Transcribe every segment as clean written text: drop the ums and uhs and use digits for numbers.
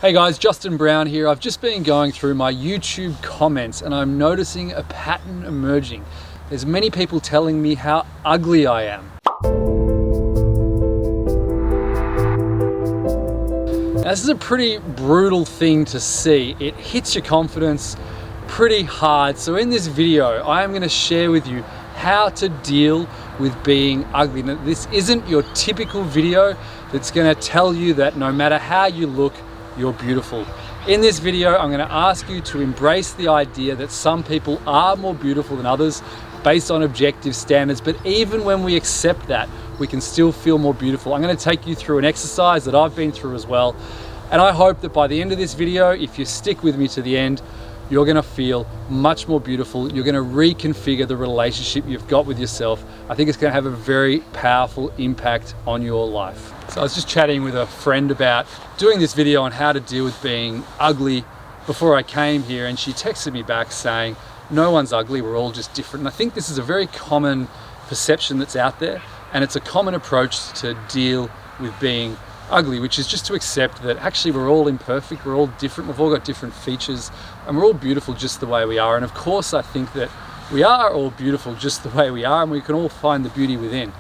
Hey guys, Justin Brown here. I've just been going through my YouTube comments and I'm noticing a pattern emerging. There's many people telling me how ugly I am. Now, this is a pretty brutal thing to see. It hits your confidence pretty hard. So in this video, I am going to share with you how to deal with being ugly. Now, this isn't your typical video that's going to tell you that no matter how you look, you're beautiful. In this video, I'm going to ask you to embrace the idea that some people are more beautiful than others based on objective standards, but even when we accept that, we can still feel more beautiful. I'm going to take you through an exercise that I've been through as well, and I hope that by the end of this video, if you stick with me to the end, you're going to feel much more beautiful. You're going to reconfigure the relationship you've got with yourself. I think it's going to have a very powerful impact on your life. So I was just chatting with a friend about doing this video on how to deal with being ugly before I came here, and she texted me back saying, no one's ugly, we're all just different. And I think this is a very common perception that's out there, and it's a common approach to deal with being ugly, which is just to accept that actually we're all imperfect, we're all different, we've all got different features, and we're all beautiful just the way we are. And of course, I think that we are all beautiful just the way we are, and we can all find the beauty within.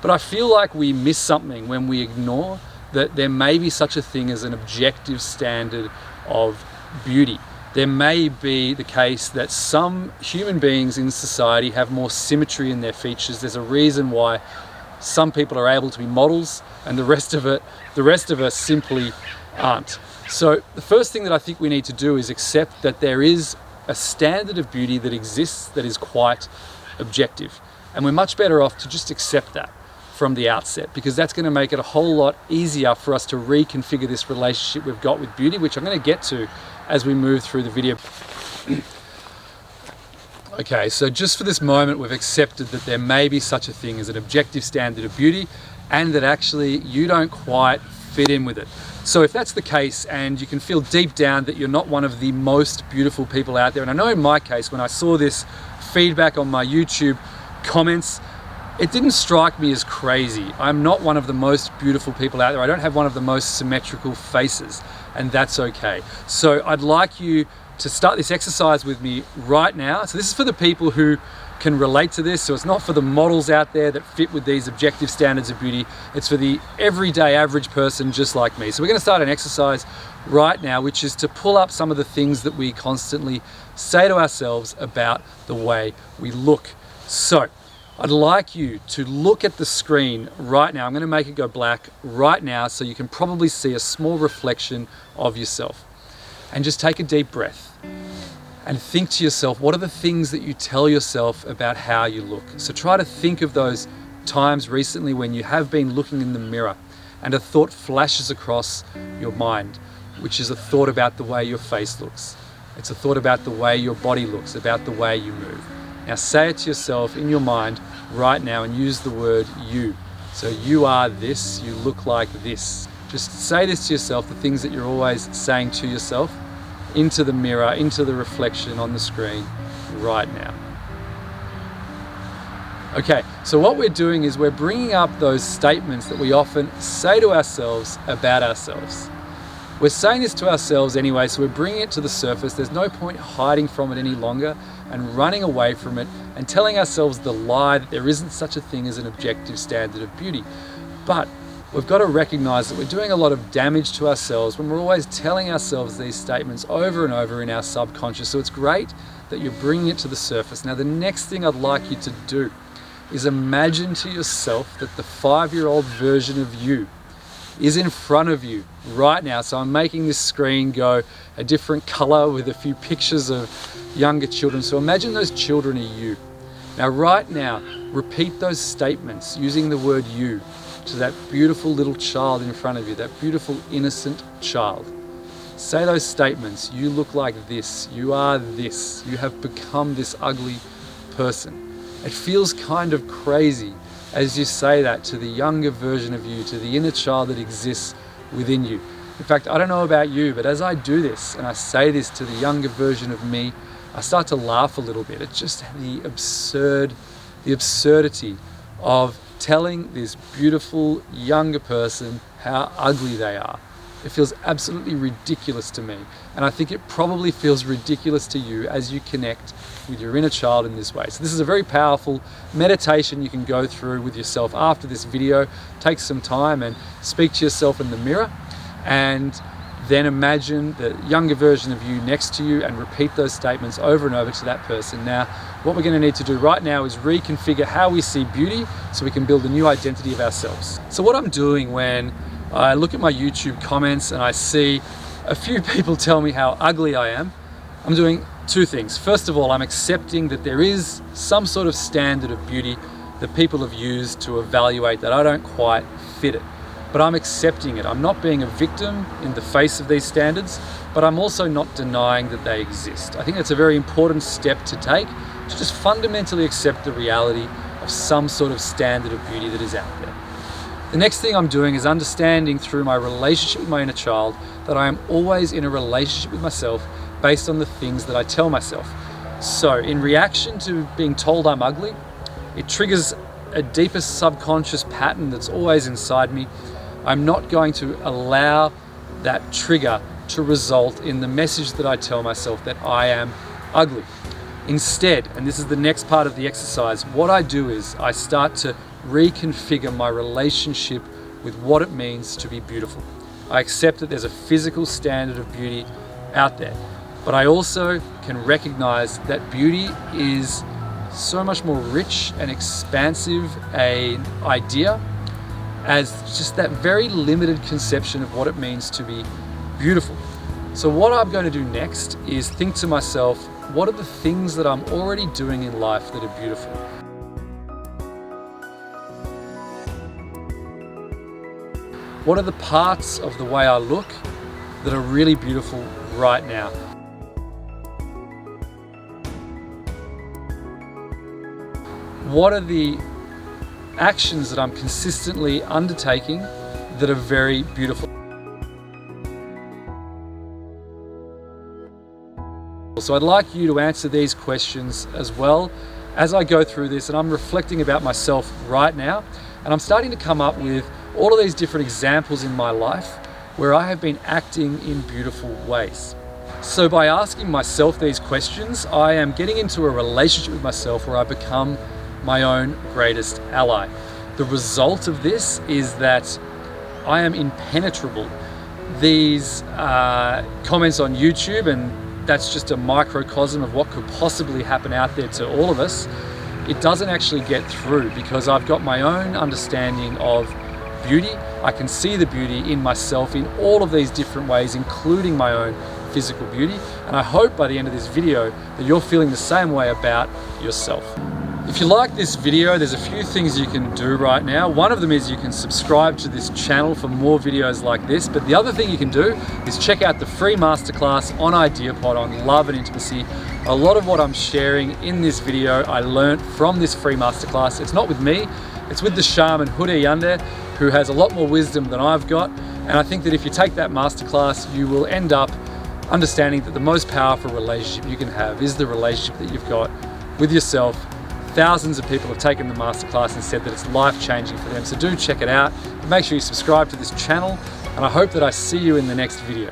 But I feel like we miss something when we ignore that there may be such a thing as an objective standard of beauty. There may be the case that some human beings in society have more symmetry in their features. There's a reason why some people are able to be models and the rest of us simply aren't. So the first thing that I think we need to do is accept that there is a standard of beauty that exists that is quite objective. And we're much better off to just accept that from the outset, because that's going to make it a whole lot easier for us to reconfigure this relationship we've got with beauty, which I'm going to get to as we move through the video. Okay, so just for this moment, we've accepted that there may be such a thing as an objective standard of beauty, and that actually you don't quite fit in with it. So if that's the case, and you can feel deep down that you're not one of the most beautiful people out there, and I know in my case, when I saw this feedback on my YouTube comments, it didn't strike me as crazy. I'm not one of the most beautiful people out there. I don't have one of the most symmetrical faces, and that's okay. So I'd like you to start this exercise with me right now. So this is for the people who can relate to this. So it's not for the models out there that fit with these objective standards of beauty. It's for the everyday average person just like me. So we're going to start an exercise right now, which is to pull up some of the things that we constantly say to ourselves about the way we look. So I'd like you to look at the screen right now. I'm going to make it go black right now so you can probably see a small reflection of yourself. And just take a deep breath and think to yourself, what are the things that you tell yourself about how you look? So try to think of those times recently when you have been looking in the mirror and a thought flashes across your mind, which is a thought about the way your face looks. It's a thought about the way your body looks, about the way you move. Now say it to yourself in your mind right now and use the word you. So you are this, you look like this. Just say this to yourself, the things that you're always saying to yourself, into the mirror, into the reflection on the screen right now. Okay, so what we're doing is we're bringing up those statements that we often say to ourselves about ourselves. We're saying this to ourselves anyway, so we're bringing it to the surface. There's no point hiding from it any longer and running away from it and telling ourselves the lie that there isn't such a thing as an objective standard of beauty. But we've got to recognize that we're doing a lot of damage to ourselves when we're always telling ourselves these statements over and over in our subconscious. So it's great that you're bringing it to the surface. Now, the next thing I'd like you to do is imagine to yourself that the 5-year-old version of you is in front of you right now. So I'm making this screen go a different color with a few pictures of younger children. So imagine those children are you. Now, right now, repeat those statements using the word you to that beautiful little child in front of you, that beautiful innocent child. Say those statements. You look like this. You are this. You have become this ugly person. It feels kind of crazy as you say that to the younger version of you, to the inner child that exists within you. In fact, I don't know about you, but as I do this and I say this to the younger version of me, I start to laugh a little bit. It's just the absurdity of telling this beautiful younger person how ugly they are. It feels absolutely ridiculous to me. And I think it probably feels ridiculous to you as you connect with your inner child in this way. So this is a very powerful meditation you can go through with yourself after this video. Take some time and speak to yourself in the mirror, and then imagine the younger version of you next to you and repeat those statements over and over to that person. Now, what we're going to need to do right now is reconfigure how we see beauty so we can build a new identity of ourselves. So what I'm doing when I look at my YouTube comments and I see a few people tell me how ugly I am, I'm doing two things. First of all, I'm accepting that there is some sort of standard of beauty that people have used to evaluate that I don't quite fit it. But I'm accepting it. I'm not being a victim in the face of these standards, but I'm also not denying that they exist. I think that's a very important step to take, to just fundamentally accept the reality of some sort of standard of beauty that is out there. The next thing I'm doing is understanding through my relationship with my inner child that I am always in a relationship with myself based on the things that I tell myself. So in reaction to being told I'm ugly, it triggers a deeper subconscious pattern that's always inside me. I'm not going to allow that trigger to result in the message that I tell myself that I am ugly. Instead, and this is the next part of the exercise, what I do is I start to reconfigure my relationship with what it means to be beautiful. I accept that there's a physical standard of beauty out there, but I also can recognize that beauty is so much more rich and expansive an idea as just that very limited conception of what it means to be beautiful. So what I'm going to do next is think to myself, what are the things that I'm already doing in life that are beautiful? What are the parts of the way I look that are really beautiful right now? What are the actions that I'm consistently undertaking that are very beautiful? So I'd like you to answer these questions as well as I go through this, and I'm reflecting about myself right now, and I'm starting to come up with all of these different examples in my life where I have been acting in beautiful ways. So by asking myself these questions, I am getting into a relationship with myself where I become my own greatest ally. The result of this is that I am impenetrable. These comments on YouTube, and that's just a microcosm of what could possibly happen out there to all of us, it doesn't actually get through because I've got my own understanding of beauty. I can see the beauty in myself in all of these different ways, including my own physical beauty. And I hope by the end of this video that you're feeling the same way about yourself. If you like this video, there's a few things you can do right now. One of them is you can subscribe to this channel for more videos like this, but the other thing you can do is check out the free masterclass on IdeaPod on love and intimacy. A lot of what I'm sharing in this video, I learned from this free masterclass. It's not with me, it's with the shaman Huda Yande, who has a lot more wisdom than I've got. And I think that if you take that masterclass, you will end up understanding that the most powerful relationship you can have is the relationship that you've got with yourself. Thousands of people have taken the masterclass and said that it's life-changing for them. So do check it out. Make sure you subscribe to this channel, and I hope that I see you in the next video.